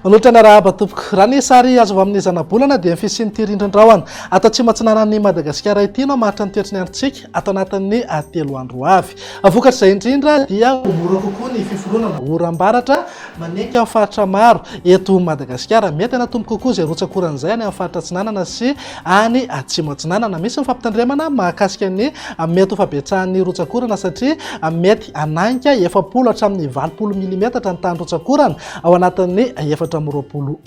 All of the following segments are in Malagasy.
Maloatra na raha tompoko raha ny sary azo avy amin'ny zana-bolana dia fisian'ny tirindran-drahona atao tsy matsinanan'ny Madagasikara ity no maritra ny toetrany androntsika atao anatin'ny 3 andro avy. Vokatra izay indrindra dia mora kokoa ny fiforoanana oram-baratra manenka amin'ny faritra maro eto Madagasikara. Mety anatombo kokoa izay rotsakoran'izay any amin'ny faritra Atsinanana sy any Atsimo Atsinanana. Misy ny fampitandremana mahakasika ny mety ho fabetsahan'ny rotsakorana satria mety ananika 70 hatramin'ny 80 milimetatra ny tany rotsakorana ao anatin'ny 420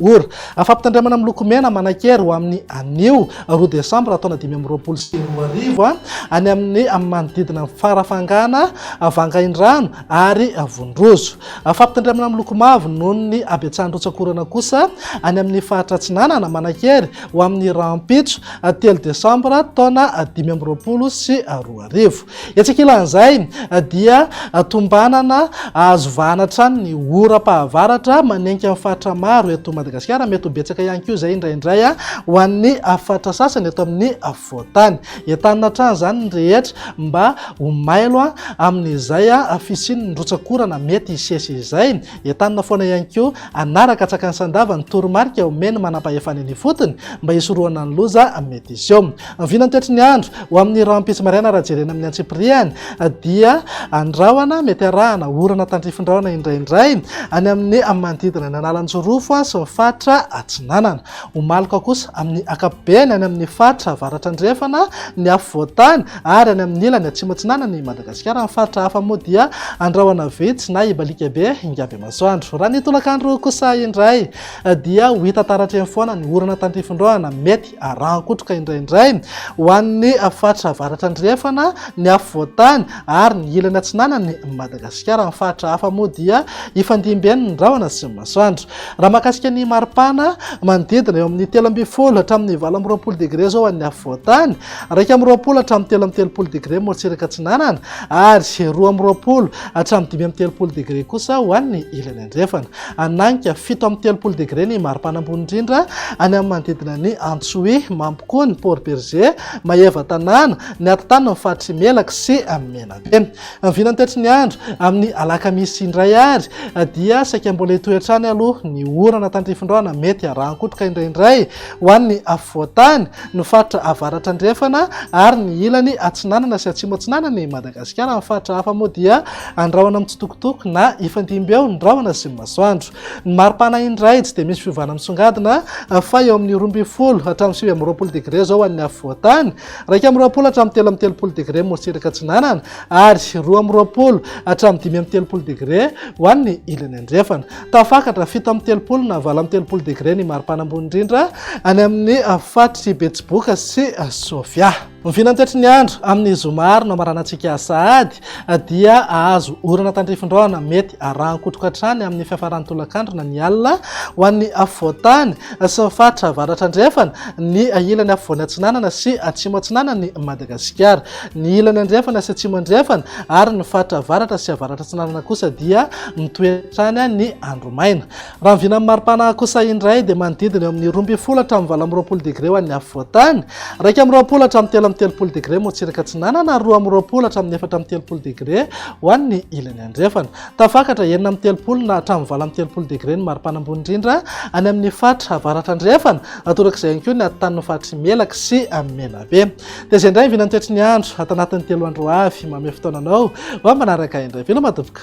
ora. Fampitandremana miloko mena manakery ho amin'ny anio 2 Desambra taona 2024 any amin'ny manodidina farafangana Vangaindrano ary Vondrozo. Fampitandremana miloko mavo noho ny abetsahan'ny rotsakorana kosa any amin'ny faritra Atsinanana manakery ho amin'ny rampitso 3 Desambra taona 2022. Etsakilan'izay dia tombanana azo vanatra ny oram-pahavaratra manenka amin'ny faritra maro eto Madagasikara. Mety ho betsaka ihany koa izay indraindray ho an'ny faritra sasany eto amin'ny afovoantany. Entanina hatrany izany ny rehetra mba ho mailo amin'izay fisian'ny rotsakorana mety hisesy izay. Entanina foana ihany koa anaraka tsakany sandava ny toromarika omeny manam-pahefana ny fotony mba hisorohana ny loza mety izy eo. Vinany toetry ny andro ho amin'ny rampitso maraina raha jerena amin'ny antsipriany dia andrahona mety arahana orana tandrifindrahona indraindray any amin'ny manodidina ny analanjorofo sy ny faritra Atsinanana. Homalika kosa amin'ny akapobeny any amin'ny faritra avaratra andrefana ny afovoantany ary any amin'ny ilany Atsimo Atsinanana ny Madagasikara. Ny faritra hafa moa dia andrahona vitsy na ibalika be ingaby masoandro. Raha ny tolakandro kosa indray dia ho hita taratra eny foana ny orana tandrifindrahona mety arankotroka indraindray ho an'ny faritra avaratra andrefana ny afovoantany ary ny ilany Atsinanana ny Madagasikara. Ny faritra hafa moa dia ifandimben'ny ny rahona sy ny masoandro. Raha mahakasika ny maripana manodidina eo amin'ny 13 hatramin'ny 24 degré zao any afovoantany, 20 hatramin'ny 13 degré moatsiraka Atsinanana ary 20 hatramin'ny 5 degré kosa ho an'ny ilany andrefana. Ananika 7 degré ny maripana ambony indrindra any amin'ny manodidina ny Antsohihy, Mampikony, ny Port Berger, Maheva Tanàna, ny Atatany, ny Faritry Melaka sy Menabe. Vinany toetry ny andro amin'ny alakamisy indray ary dia saika mbola hitoetrany aloha ny orana tandrifindrahona mety arankotroka indraindray ho an'ny afovoantany, ny faritra avaratra andrefana ary ny ilany Atsinanana sy Atsimo Atsinanana ny Madagasikara. Ny faritra hafa moa dia andrahona mitsitokotoko na ifandimby eo ny rahona sy ny masoandro. Ny maripana indray tsy dia misy fiovana misongadina fa eo amin'ny 12 hatramin'ny 20 degré zao any afovoantany, 20 hatramin'ny 13 degré moatsiraka Atsinanana ary 20 hatramin'ny 30 degré ho an'ny ilany andrefana. Tafakatra 7 na 30 degré ny maripana ambony indrindra any amin'ny faritry Betsiboka sy Sofia. Vinany toetry ny andro amin'ny zomary no maranantsika sahady dia azo orana tandrifindrahona mety arankotroka hatrany amin'ny fiafaran'ny tolakandro na ny alina ho an'ny afovoantany sy ny faritra avaratra andrefana, ny ilany afovoany Atsinanana sy Atsimo Atsinanana ny Madagasikara, ny ilany andrefana sy Atsimo andrefana ary ny faritra avaratra sy avaratra Atsinanana kosa dia mitoetrany ny andro maina. Raha vina amin'ny maripana kosa indray dia manodidina eo amin'ny 12 hatramin'ny 20 degré ho an'ny afovoantany, 20 hatramin'ny 30 degré moatsiraka Atsinanana, 20 hatramin'ny 30 degré ho an'ny ilany andrefana. Tafakatra 30 na hatramin'ny 30 degré ny maripana ambony indrindra any amin'ny faritra avaratra andrefana, atorak'izay ihany koa ny Atatany, ny Faritry Melaka sy Menabe. Dia izay indray vinany toetry ny andro ato anatin'ny 3 andro avy manome fotoananao ho manaraka indray. Velo matopoka.